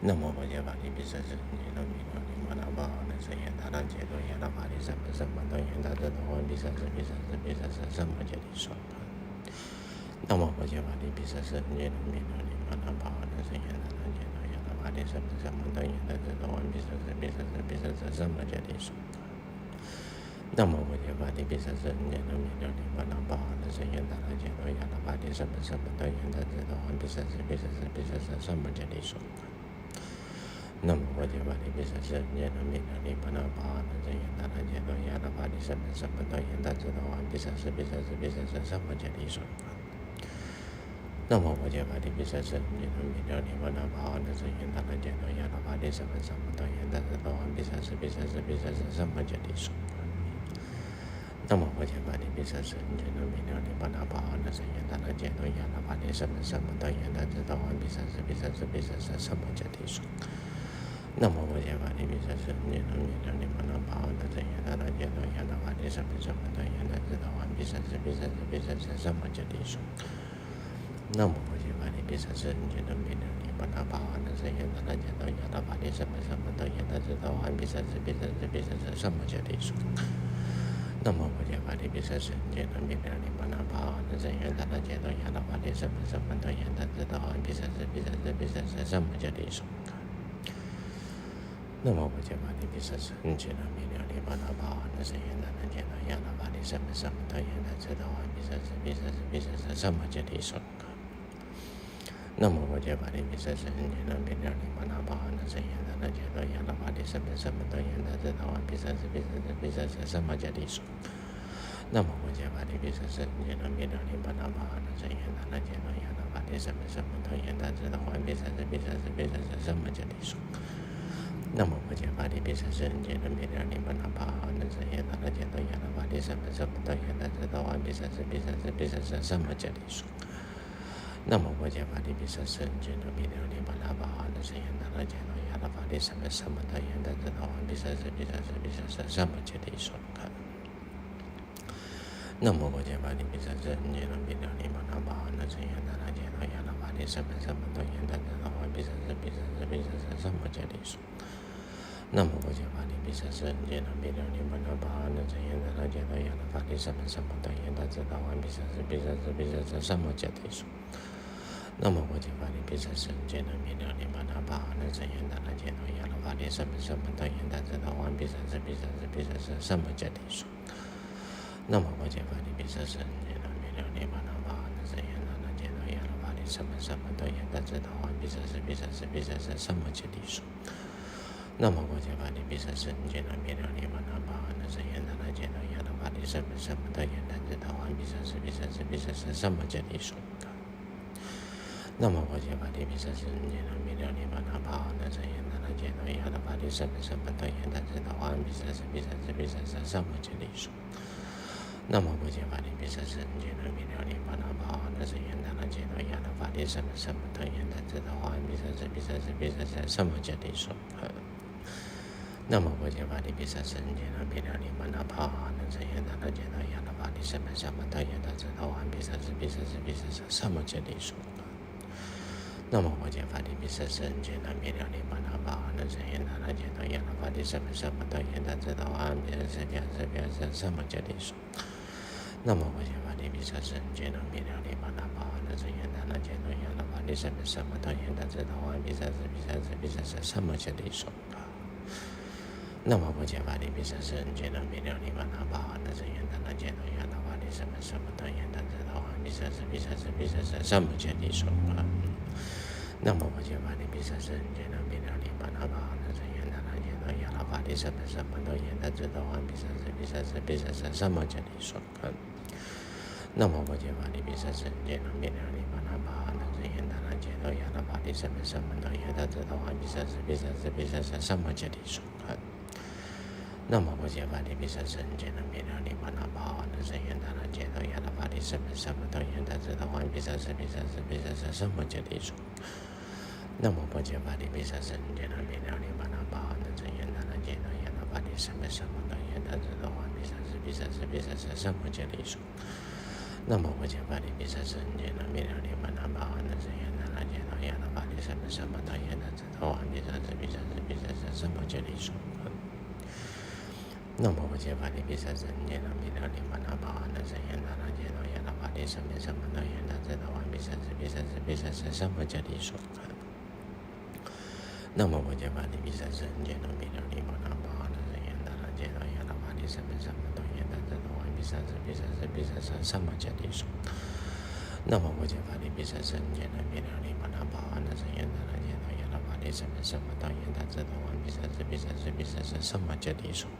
那么我就把你比萨是你的米罗尼玛那巴那是延达那解脱延达巴利什么什么的延达这的话比萨是什么这里说的。那么我就把你比萨是你的米罗尼玛那巴那是延达那解脱延达巴利什么什么的延达这的话比萨是什么这里说的。那么我就把你比萨是你的米罗尼玛那巴那是延达那解脱延达巴利什么什么的延达这的话比萨是什么这里说的。那么我就把你比萨是你的米罗尼玛那巴那是延达那解脱延达巴利什么什么的延达这的话比萨是什么这里说的。那么我就把你比萨是你的米罗尼玛那巴那是延达那解脱延达巴利什么什么的延达这的话比萨是什么这里说的。那么我就把你比萨是你的米罗尼玛那巴那是延达那解脱延达巴利什么什么的延达这的话比萨是什么这里说的。那么我就把你比萨是你的米罗尼玛那巴那是延达那解脱延达巴利什么什么的延达这的话比萨是什么这里说的。那么我就把你比萨是你的米罗尼玛那巴那是延达那解脱延达巴利什么什么的延达这的话比萨是什么这里说的。那么我就把你比萨是你的米罗尼玛那巴那是延达那解脱延达巴利什么什么的延达这的话比萨是什么这里说的。那么我就把你比萨是你的米罗尼玛那巴那是延达那解脱延达巴利什么什么的延达这的话比萨是什么这里说的。那么我就把你比萨是你的米罗尼玛那巴那是延达那解脱延达巴利什么什么的延达这的话比萨是什么这里说的。那么我就把你比萨是你的米罗尼玛那巴那是延达那解脱延达巴利什么什么的延达这的话比萨是什么这里说的。那么我就把你比萨是你的米罗尼玛那巴那是延达那解脱延达巴利什么什么的延达这的话比萨是什么这里说的。那么我就把你比萨是你的米罗尼玛那巴那是延达那解脱延达巴利什么什么的延达这的话比萨是什么这里说的。那么我就把你比萨是你的米罗尼玛那巴那是延达那解脱延达巴利什么什么的延达这的话比萨是什么这里说的。那么我就把你比萨是你的米罗尼玛那巴那是延达那解脱延达巴利什么什么的延达这的话比萨是什么这里说的。那么我就把你比萨是你的米罗尼玛那巴那是延达那解脱延达巴利什么什么的延达这的话比萨是什么这里说的。那么我就把你比萨是你的米罗尼玛那巴那是延达那解脱延达巴利什么什么的延达这的话比萨是什么这里说的。那么我就把你比萨是你的米罗尼玛那巴那是延达那解脱延达巴利什么什么的延达这的话比萨是什么这里说的。那么我就把你比萨是你的米罗尼玛那巴那是延达那解脱延达巴利什么什么的延达这的话比萨是什么这里说的。那么我就把你比萨是你的米罗尼玛那巴那是延达那解脱延达巴利什么什么的延达这的话比萨是什么这里说的。那么我就把你比萨是你的米罗尼玛那巴那是延达那解脱延达巴利什么什么的延达这的话比萨是什么这里说的。那么我就把你比萨是你的米罗尼玛那巴那是延达那解脱延达巴利什么什么的延达这的话比萨是什么这里说的。那么我就把你比萨是你的米罗尼玛那巴那是延达那解脱延达巴利什么什么的延达这的话比萨是什么这里说的。那么我就把你比萨是你的米罗尼玛那巴那是延达那解脱延达巴利什么什么的延达这的话比萨是什么这里说的。那么我就把你比萨是你的米罗尼玛那巴那是延达那解脱延达巴利什么什么的延达这的话比萨是什么这里说的。那么我就把你比萨是你的米罗尼玛那巴那是延达那解脱延达巴利什么什么的延达这的话比萨是什么这里说的。那么我就把你比萨是你的米罗尼玛那巴那是延达那解脱延达巴利什么什么的延达这的话比萨是什么这里说的。那么我就把你比萨是你的米罗尼玛那巴那是延达那解脱延达巴利什么什么的延达这的话比萨是什么这里说的。那么我就把你比萨是你的米罗尼玛那巴那是延达那解脱延达法利什么什么的耶那知道完毕三世比三世比三世什么这里说。那么我就把你比三世念了比了你把那把那是耶那那耶那耶那法利什么什么的耶那知道完毕三世比三世比三世什么这里说。那么我就把你比三世念了比了你把那把那是耶那那耶那耶那法利什么什么的耶那知道完毕三世比三世比三世什么这里说。那么我就把你比三世念了比了你把那把那是耶那那耶那耶那法利什么什么的耶那知道完毕三世比三世比三世什么这里说。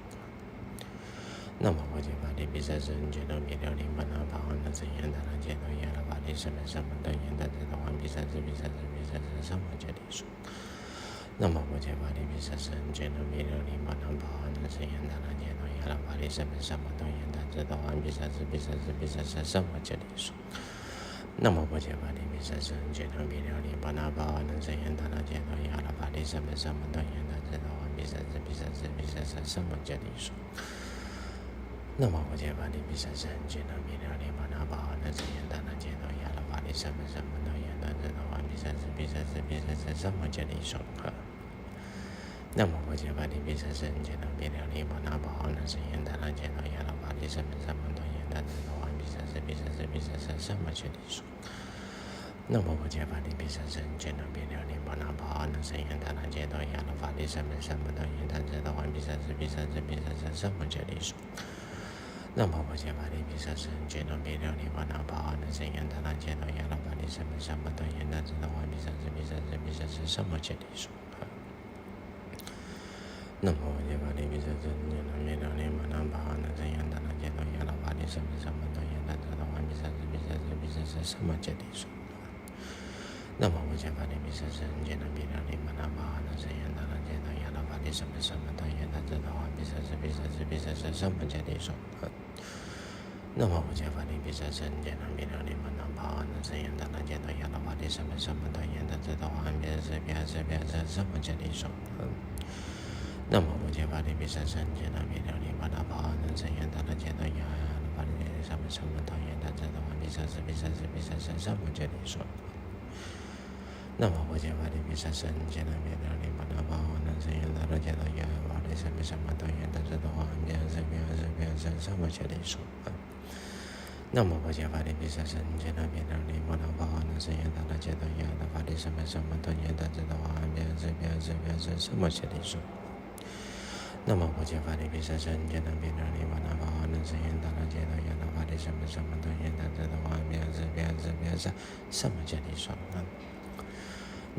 那么我就把你比三世念了比了你把那把那是耶那那耶那耶那法利什么什么的耶那知道完毕三世比三世比三世什么这里说。那么我就把你比三世念了比了你把那把那是耶那那耶那耶那法利什么什么的耶那知道完毕三世比三世比三世什么这里说。那么我就把你比三世念了比了你把那把那是耶那那耶那耶那法利什么什么的耶那知道完毕三世比三世比三世什么这里说。那么我就把你比三世念了比了你把那把那是耶那那耶那耶那法利什么什么的耶那知道完毕三世比三世比三世什么这里说。那么我就把你比三世念了比了你把那把那是耶那那耶那耶那法利什么什么的耶那知道完毕三世比三世比三世什么这里说。那么我就把你比三世念了比了你把那把那是耶那那耶那耶那法利什么什么的耶那知道完毕三世比三世比三世什么这里说。那么我就把你比三世念了比了你把那把那是耶那那耶那耶那法利什么什么的耶那知道完毕三世比三世比三世什么这里说。那么我就把你比三世念了比了你把那把那是耶那那耶那耶那法利什么什么的耶那知道完毕三世比三世比三世什么这里说。那么我就把你比三世念了比了你把那把那是耶那那耶那耶那法利什么什么的耶那知道完毕三世比三世比三世什么这里说。那么我就把你比三世念了比了你把那把那是耶那那耶那耶那法利什么什么的耶那知道完毕三世比三世比三世什么这里说。那么我就把你比三世念了比了你把那把那是耶那那耶那耶那法利什么什么的耶那知道完毕三世比三世比三世什么这里说。那么我就把你比三世念了比了你把那把那是耶那那耶那耶那法利什么什么的耶那知道完毕三世比三世比三世什么这里说。那么我就把你比三世念了比了你把那把那是耶那那耶那耶那法利什么什么的耶那知道完毕三世比三世比三世什么这里说。那么我就把你比三世念了比了你把那把那是耶那那耶那耶那法利什么什么的耶那知道完毕三世比三世比三世什么这里说。那么我就把你比三世念了比了你把那把那是耶那那耶那耶那法利什么什么的耶那知道完毕三世比三世比三世什么这里说。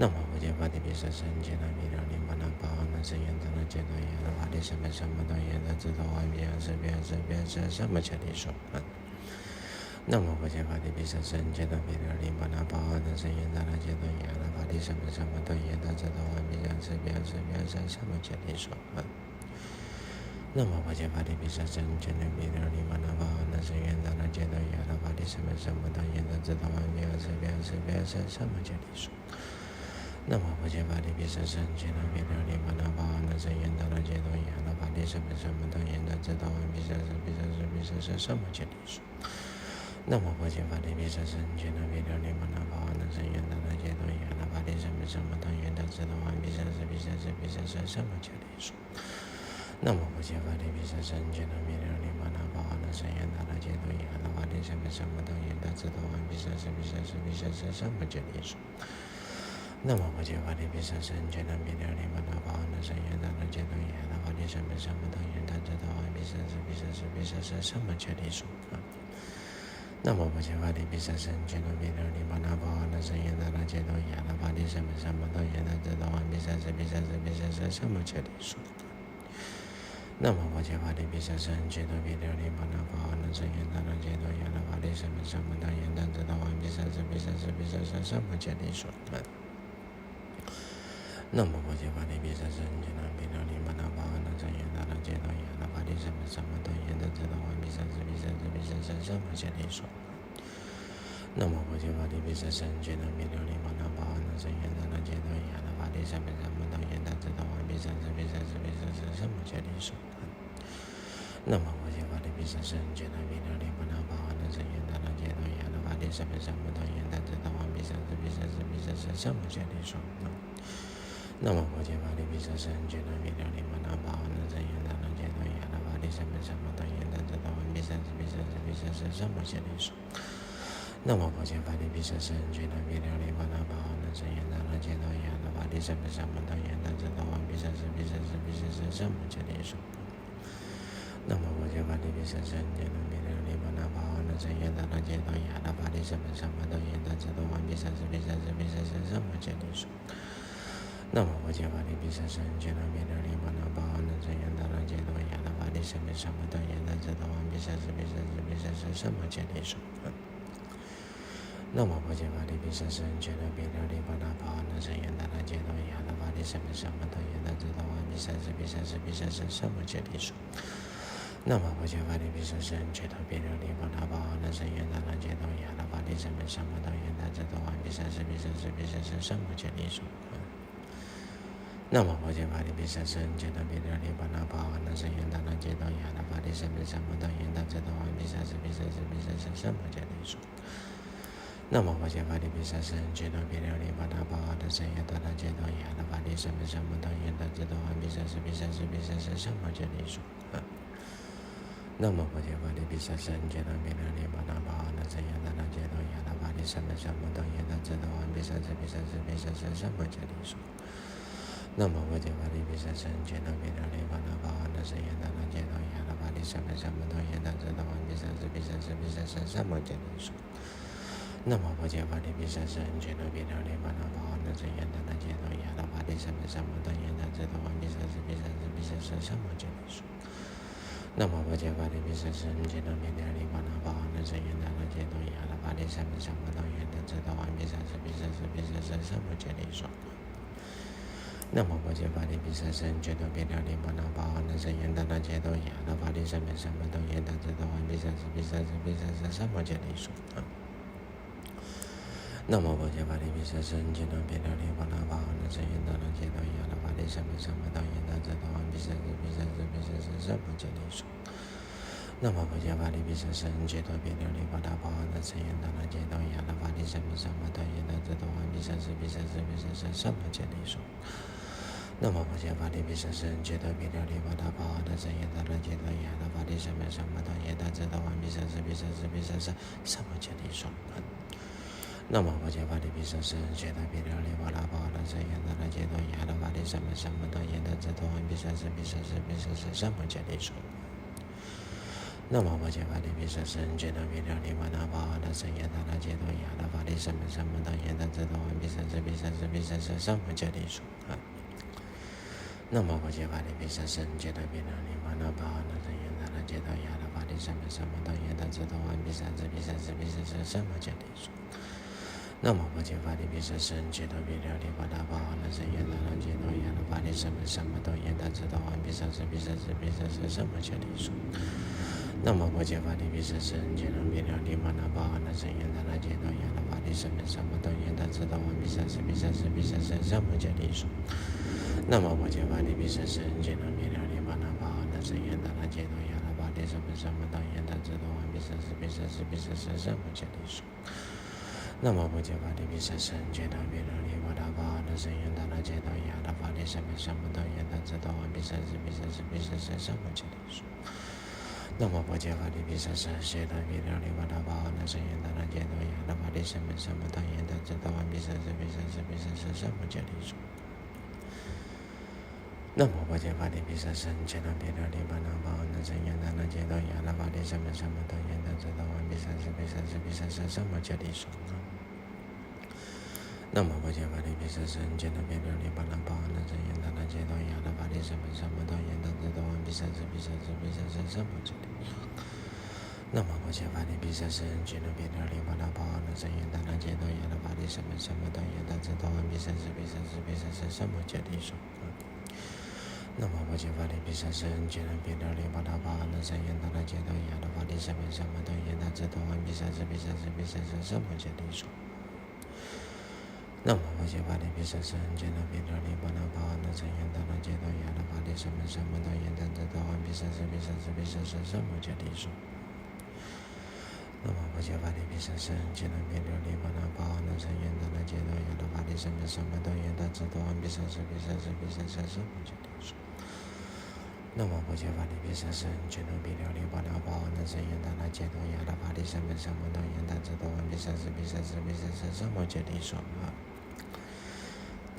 那么我就把你比三世念了比了你把那把那是耶那那耶那耶那法利什么什么的耶那知道完毕三世比三世比三世什么这里说。那么我就把你比三世念了比了你把那把那是耶那那耶那耶那法利什么什么的耶那知道完毕三世比三世比三世什么这里说。那么我就把你比三世念了比了你把那把那是耶那那耶那耶那法利什么什么的耶那知道完毕三世比三世比三世什么这里说。那么我就把你比三世念了比了你把那把那是耶那那耶那耶那法利什么什么的耶那知道完毕三世比三世比三世什么这里说。那么我就把你比三世念了比了你把那把那是耶那那耶那耶那法利什么什么的耶那知道完毕三世比三世比三世什么这里说。那么我就把你比三世念了比了你把那把那是耶那那耶那耶那法利什么什么的耶那知道完毕三世比三世比三世什么这里说。那么我就把你比三世念了比了你把那把那是耶那那耶那耶那法利什么什么的耶那知道完毕三世比三世比三世什么这里说。那么我就把你比三世念了比了你把那把那是耶那那耶那耶那法利什么什么的耶那知道完毕三世比三世比三世什么这里说。那么我就把你比三世念了比了你把那把那是耶那那耶那耶那法利什么什么的耶那知道完毕三世比三世比三世什么这里说。那么我就把你比三世念了比了你把那把那是耶那那耶那耶那法利什么什么的耶那知道完毕三世比三世比三世什么这里说。那么我就把你比三世念了比了你把那把那那僧言达那揭多亚那法利三藐三菩提言但知道完毕三世毕三世毕三世三摩揭谛说。那么佛揭法利毗舍僧觉那弥了利玛那巴那僧言达那揭多亚那法利三藐三菩提言但知道完毕三世毕三世毕三世三摩揭谛说。那么佛揭法利毗舍僧觉那弥了利玛那巴那僧言达那揭多亚那法利三藐三菩提言但知道完毕三世毕三世毕三世三摩揭谛说。那么佛揭法利毗舍僧觉那弥了利玛那巴那僧言达那揭多亚那法利三藐三菩提言但知道完毕三世毕三世毕三世三摩揭谛说。那么佛揭法利毗舍僧觉那弥了利玛那巴那僧言达那揭多亚那法利三藐三菩提言但知道完毕三世毕三世毕三世三摩揭谛说。那么佛揭法利毗舍僧觉那弥了利玛那巴那僧言达那揭多亚那法利三藐三菩提言但知道完毕三世毕三世毕三世三摩揭谛说。那么佛揭法利毗舍僧觉那弥了利玛那巴那僧言达那揭多亚那法利三藐三菩提言但知道完毕三世毕三世毕三世三摩揭谛说。那么佛揭法利毗舍僧觉那弥了利玛那巴那僧言达那揭多亚那法利三藐三菩提言但知道完毕三世毕三世毕三世三摩揭谛说。那么佛揭法利毗舍僧觉那弥了利玛那巴那僧言达那揭多亚那法利三藐三菩提言但知道完毕三世毕三世毕三世三摩揭谛说。那么佛揭法利毗舍僧觉那弥了利玛那巴那僧言达那揭多亚那法利三藐三菩提言但知道完毕三世毕三世毕三世三摩揭谛说。那么佛揭法利毗舍僧觉那弥了利玛那巴那僧言达那揭多亚那法利三藐三菩提言但知道完毕三世毕三世毕三世三摩揭谛说。那么佛揭法利毗舍僧觉那弥了利玛那巴那僧言达那揭多亚那法利三藐三菩提言但知道完毕三世毕三世毕三世三摩揭谛说。那么佛揭法利毗舍僧觉那弥了利玛那巴那僧言达那揭多亚那法利三藐三菩提言但知道完毕三世毕三世毕三世三摩揭谛说。那么佛揭法利毗舍僧觉那弥了利玛那巴那僧言达那揭多亚那法利三藐三菩提言但知道完毕三世毕三世毕三世三摩揭谛说。那么佛揭法利毗舍僧觉那弥了利玛那巴那僧言达那揭多亚那法利三藐三菩提言但知道完毕三世毕三世毕三世三摩揭谛说。那么佛揭法利毗舍僧觉那弥了利玛那巴那僧言达那揭多亚那法利三藐三菩提言但知道完毕三世毕三世毕三世三摩揭谛说。那么佛揭法利毗舍僧觉那弥了利玛那巴那僧言达那揭多亚那法利三藐三菩提言但知道完毕三世毕三世毕三世三摩揭谛说。那么佛揭法利毗舍僧觉那弥了利玛那巴那僧言达那揭多亚那法利三藐三菩提言但知道完毕三世毕三世毕三世三摩揭谛说。那么佛揭法利毗舍僧觉那弥了利玛那巴那僧言达那揭多亚那法利三藐三菩提言但知道完毕三世毕三世毕三世三摩揭谛说。那么佛揭法利毗舍僧觉那弥了利玛那巴那僧言达那揭多亚那法利三藐三菩提言但知道完毕三世毕三世毕三世三摩揭谛说。那么佛揭法利毗舍僧觉那弥了利玛那巴那僧言达那揭多亚那法利三藐三菩提言但知道完毕三世毕三世毕三世三摩揭谛说。那么佛揭法利毗舍僧觉那弥了利玛那巴那僧言达那揭多亚那法利三藐三菩提言但知道完毕三世毕三世毕三世三摩揭谛说。那么佛揭法利毗舍僧觉那弥了利玛那巴那僧言达那揭多亚那法利三藐三菩提言但知道完毕三世毕三世毕三世三摩揭谛说。那么佛揭法利毗舍僧觉那弥了利玛那巴那僧言达那揭多亚那法利三藐三菩提言但知道完毕三世毕三世毕三世三摩揭谛说。那么佛揭法利毗舍僧觉那弥了利玛那巴那僧言达那揭多亚那法利三藐三菩提言但知道完毕三世毕三世毕三世三摩揭谛说。那么佛揭法利毗舍僧觉那弥了利玛那巴那僧言达那揭多亚那法利三藐三菩提言但知道完毕三世毕三世毕三世三摩揭谛说。那么佛揭法利毗舍僧觉那弥了利玛那巴那僧言达那揭多亚那法利三藐三菩提言但知道完毕三世毕三世毕三世三摩揭谛说。那么佛揭法利毗舍僧觉那弥了利玛那巴那僧言达那揭多亚那法利三藐三菩提言但知道完毕三世毕三世毕三世三摩揭谛说。那么佛揭法利毗舍僧觉那弥了利玛那巴那僧言达那揭多亚那法利三藐三菩提言但知道完毕三世毕三世毕三世三摩揭谛说。那么佛揭法利毗舍僧觉那弥了利玛那巴那僧言达那揭多亚那法利三藐三菩提言但知道完毕三世毕三世毕三世三摩揭谛说。那么不解法力比生生，皆能变流离巴那巴那生言的那解脱言的法力生本什么都言的知道完比生生比生生比生生生不解定数。那么不解法力比生生，皆能变流离巴那巴那生言的那解脱言的法力生本什么都言的知道完比生生比生生比生生生不解定数。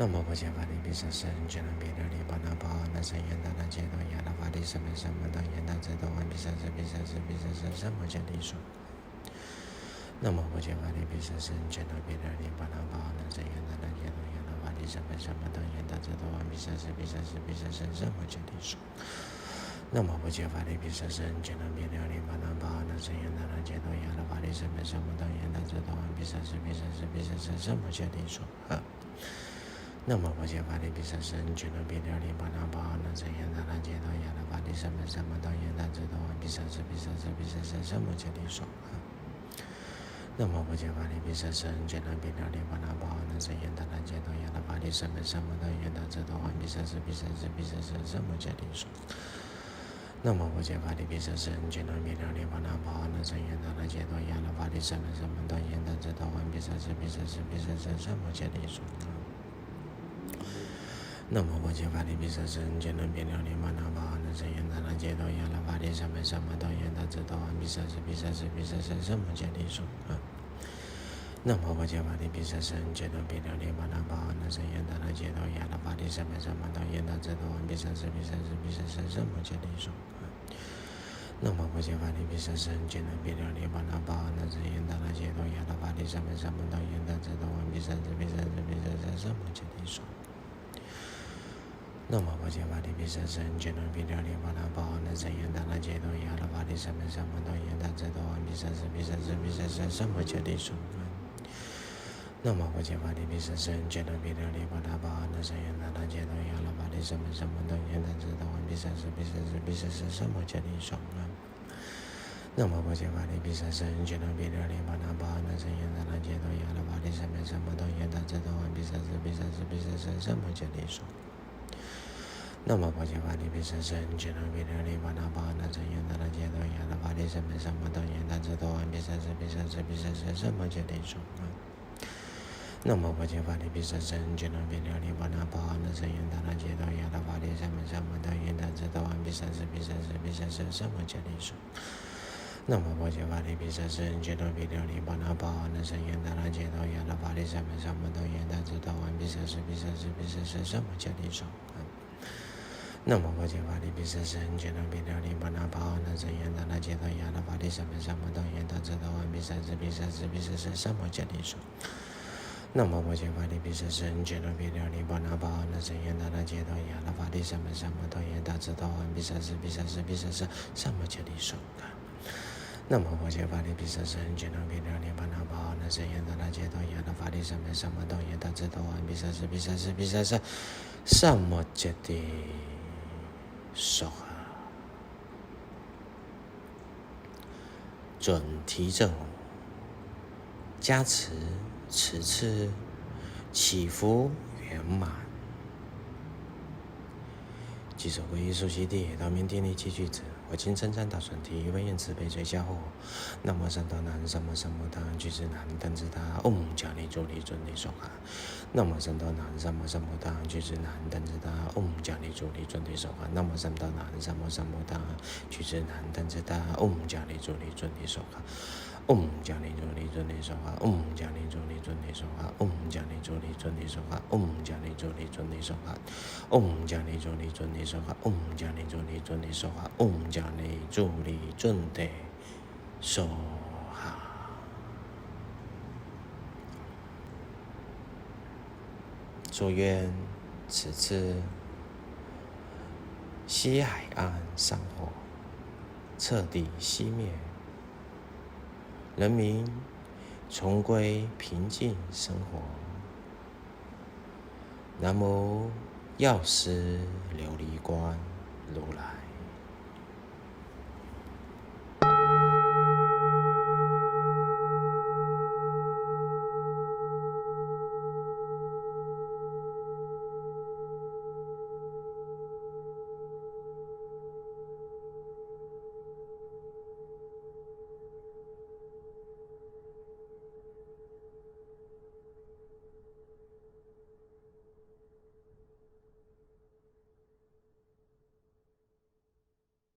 那么不解法力比生生，皆能变流离巴那巴那生言的那解脱言的法力生本什么都言的知道完比生生比生生比生生生不解定数。那么不解法力比生生，皆能变流离巴那巴那生言的那解脱言的法力生本什么都言的知道完比生生比生生比生生生不解定数。那么不解法力比生生，皆能变流离巴那巴那生言的那解脱言的法力生本什么都言的知道完比生生比生生比生生生不解定数。那么不解法力比生生，皆能变流离巴那巴那生言的那解脱言的法力生本什么都言的知道完比生生比生生比生生生不解定数。那么不解法力比生生，皆能变流离巴那巴那生言的那解脱言的法力生本什么都言的知道完比生生比生生比生生生不解定数。那么不解法力比生生，皆能变流离巴那巴那生言的那解脱言的法力生本什么都言的知道完比生生比生生比生生生不解定数。那么不解法力比生生，皆能变流离巴那巴那生言的那解脱言的法力生本什么都言的知道完比生生比生生比生生生不解定数。那么不解法力比生生，皆能变流离巴那巴那生言的那解脱言的法力生本什么都言的知道完比生生比生生比生生生不解定数。那么不解法力比生生，皆能变流离巴那巴那生言的那解脱言的法力生本什么都言的知道完比生生比生生比生生生不解定数。那么不解法力比生生，皆能变流离巴那巴那生言的那解脱言的法力生本什么都言的知道完比生生比生生比生生生不解定数。那么不解法力比生生，皆能变流离巴那巴那生言的那解脱言的法力生本什么都言的知道完比生生比生生比生生生不解定数。那么不解法力比生生，皆能变流离巴那巴那生言的那解脱言的法力生本什么都言的知道完比生生比生生比生生生不解定数。那么不解法力比生生，皆能变流离巴那巴那生言的那解脱言的法力生本什么都言的知道完比生生比生生比生生生不解定数。那么不解法力比生生，皆能变流离巴那巴那生言的那解脱言的法力生本什么都言的知道完比生生比生生比生生生不解定数。那么不解法力比生生，皆能变流离巴那巴那生言的那解脱言的法力生本什么都言的知道完比生生比生生比生生生不解定数。那么不解法力比生生，皆能变流离巴那巴那生言的那解脱言的法力生本什么都言的知道完比生生比生生比生生生不解定数。那么不解法力比生生，皆能变流离巴那巴那生言的那解脱言的法力生本什么都言的知道完比生生比生生比生生生不解定数。那么不解法力比生生，皆能变流离巴那巴那生言的那解脱言的法力生本什么都言的知道完比生生比生生比生生生不解定数。准提正加持此次祈福圆满。即手皈依受悉地，道明定力七句子。我今称赞大准提，为愿慈悲垂加护。南无三多南，三摩三摩他，俱胝南，等至他，迦利主利尊利所哈。南无三多南，三摩三摩他，俱胝南，等至他，迦利主利尊利所哈。南无三多南，三摩三摩他，俱胝南，等至他，迦利主利尊利所哈。迦利主利尊利所哈，迦利主利尊利所哈，迦利主利尊利所哈，迦利主利尊利所哈，迦利主利尊利所哈，迦利主利尊利所哈，迦利主利尊利所哈。祝愿此次西海岸山火彻底熄灭，人民重归平静生活。南无药师琉璃光如来。